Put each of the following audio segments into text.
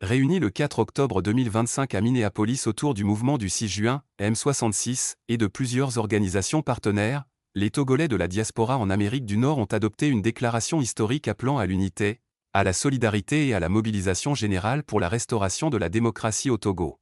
réunis le 4 octobre 2025 à Minneapolis autour du mouvement du 6 juin, M66, et de plusieurs organisations partenaires, les Togolais de la diaspora en Amérique du Nord ont adopté une déclaration historique appelant à l'unité, à la solidarité et à la mobilisation générale pour la restauration de la démocratie au Togo.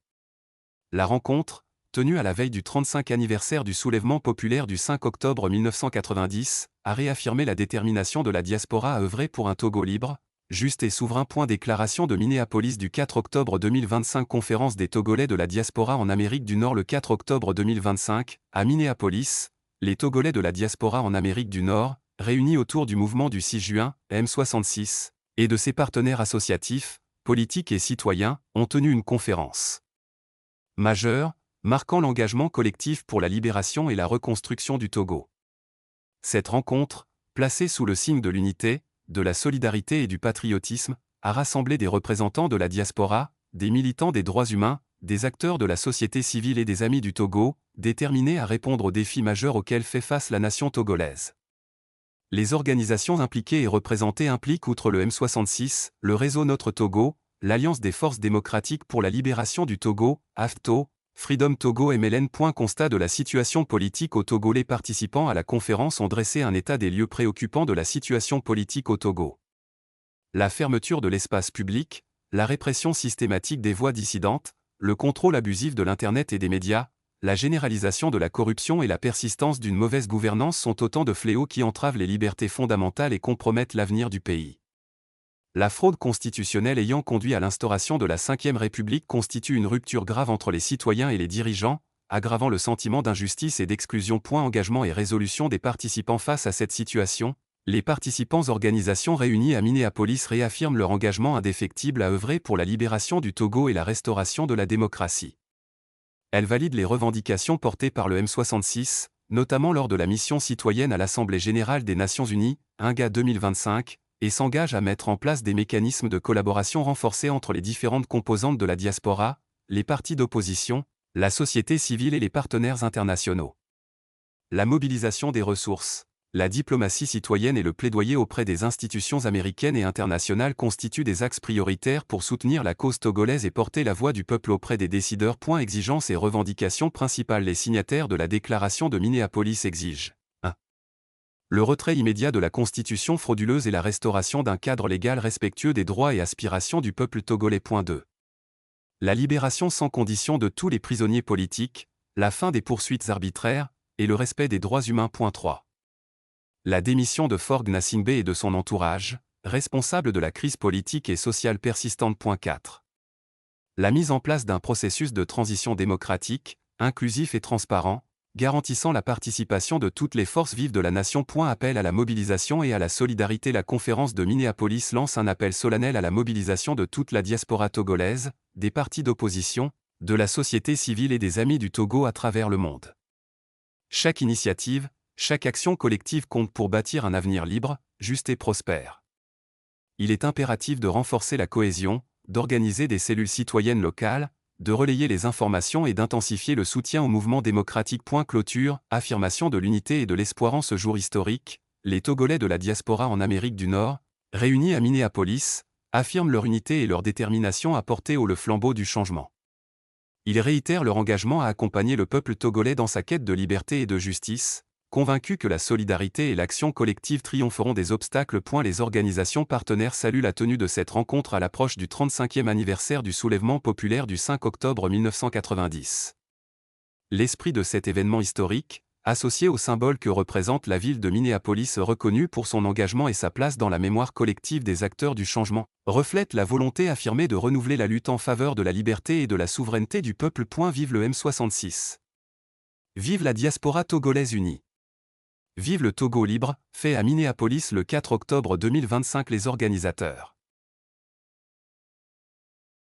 La rencontre, tenue à la veille du 35e anniversaire du soulèvement populaire du 5 octobre 1990, a réaffirmé la détermination de la diaspora à œuvrer pour un Togo libre, juste et souverain. Déclaration de Minneapolis du 4 octobre 2025. Conférence des Togolais de la diaspora en Amérique du Nord le 4 octobre 2025, à Minneapolis, les Togolais de la diaspora en Amérique du Nord, réunis autour du mouvement du 6 juin, M66, et de ses partenaires associatifs, politiques et citoyens, ont tenu une conférence majeure, marquant l'engagement collectif pour la libération et la reconstruction du Togo. Cette rencontre, placée sous le signe de l'unité, de la solidarité et du patriotisme, a rassemblé des représentants de la diaspora, des militants des droits humains, des acteurs de la société civile et des amis du Togo, déterminés à répondre aux défis majeurs auxquels fait face la nation togolaise. Les organisations impliquées et représentées impliquent outre le M66, le réseau Notre Togo, l'Alliance des forces démocratiques pour la libération du Togo, AFTO, Freedom Togo et MLN. Constat de la situation politique au Togo. Les participants à la conférence ont dressé un état des lieux préoccupant de la situation politique au Togo. La fermeture de l'espace public, la répression systématique des voix dissidentes, le contrôle abusif de l'Internet et des médias, la généralisation de la corruption et la persistance d'une mauvaise gouvernance sont autant de fléaux qui entravent les libertés fondamentales et compromettent l'avenir du pays. La fraude constitutionnelle ayant conduit à l'instauration de la Ve République constitue une rupture grave entre les citoyens et les dirigeants, aggravant le sentiment d'injustice et d'exclusion. Engagement et résolution des participants face à cette situation. Les participants organisations réunies à Minneapolis réaffirment leur engagement indéfectible à œuvrer pour la libération du Togo et la restauration de la démocratie. Elles valident les revendications portées par le M66, notamment lors de la mission citoyenne à l'Assemblée générale des Nations unies, INGA 2025, et s'engagent à mettre en place des mécanismes de collaboration renforcés entre les différentes composantes de la diaspora, les partis d'opposition, la société civile et les partenaires internationaux. La mobilisation des ressources, la diplomatie citoyenne et le plaidoyer auprès des institutions américaines et internationales constituent des axes prioritaires pour soutenir la cause togolaise et porter la voix du peuple auprès des décideurs. Exigences et revendications principales. Les signataires de la déclaration de Minneapolis exigent le retrait immédiat de la constitution frauduleuse et la restauration d'un cadre légal respectueux des droits et aspirations du peuple togolais. 2. La libération sans condition de tous les prisonniers politiques, la fin des poursuites arbitraires, et le respect des droits humains. 3. La démission de Faure Gnassingbé et de son entourage, responsable de la crise politique et sociale persistante. 4. La mise en place d'un processus de transition démocratique, inclusif et transparent, garantissant la participation de toutes les forces vives de la nation. Appel à la mobilisation et à la solidarité. La conférence de Minneapolis lance un appel solennel à la mobilisation de toute la diaspora togolaise, des partis d'opposition, de la société civile et des amis du Togo à travers le monde. Chaque initiative, chaque action collective compte pour bâtir un avenir libre, juste et prospère. Il est impératif de renforcer la cohésion, d'organiser des cellules citoyennes locales, de relayer les informations et d'intensifier le soutien au mouvement démocratique. Clôture, affirmation de l'unité et de l'espoir. En ce jour historique, les Togolais de la diaspora en Amérique du Nord, réunis à Minneapolis, affirment leur unité et leur détermination à porter haut le flambeau du changement. Ils réitèrent leur engagement à accompagner le peuple togolais dans sa quête de liberté et de justice, convaincus que la solidarité et l'action collective triompheront des obstacles. Les organisations partenaires saluent la tenue de cette rencontre à l'approche du 35e anniversaire du soulèvement populaire du 5 octobre 1990. L'esprit de cet événement historique, associé au symbole que représente la ville de Minneapolis reconnue pour son engagement et sa place dans la mémoire collective des acteurs du changement, reflète la volonté affirmée de renouveler la lutte en faveur de la liberté et de la souveraineté du peuple. Vive le M66. Vive la diaspora togolaise unie. Vive le Togo libre, fait à Minneapolis le 4 octobre 2025. Les organisateurs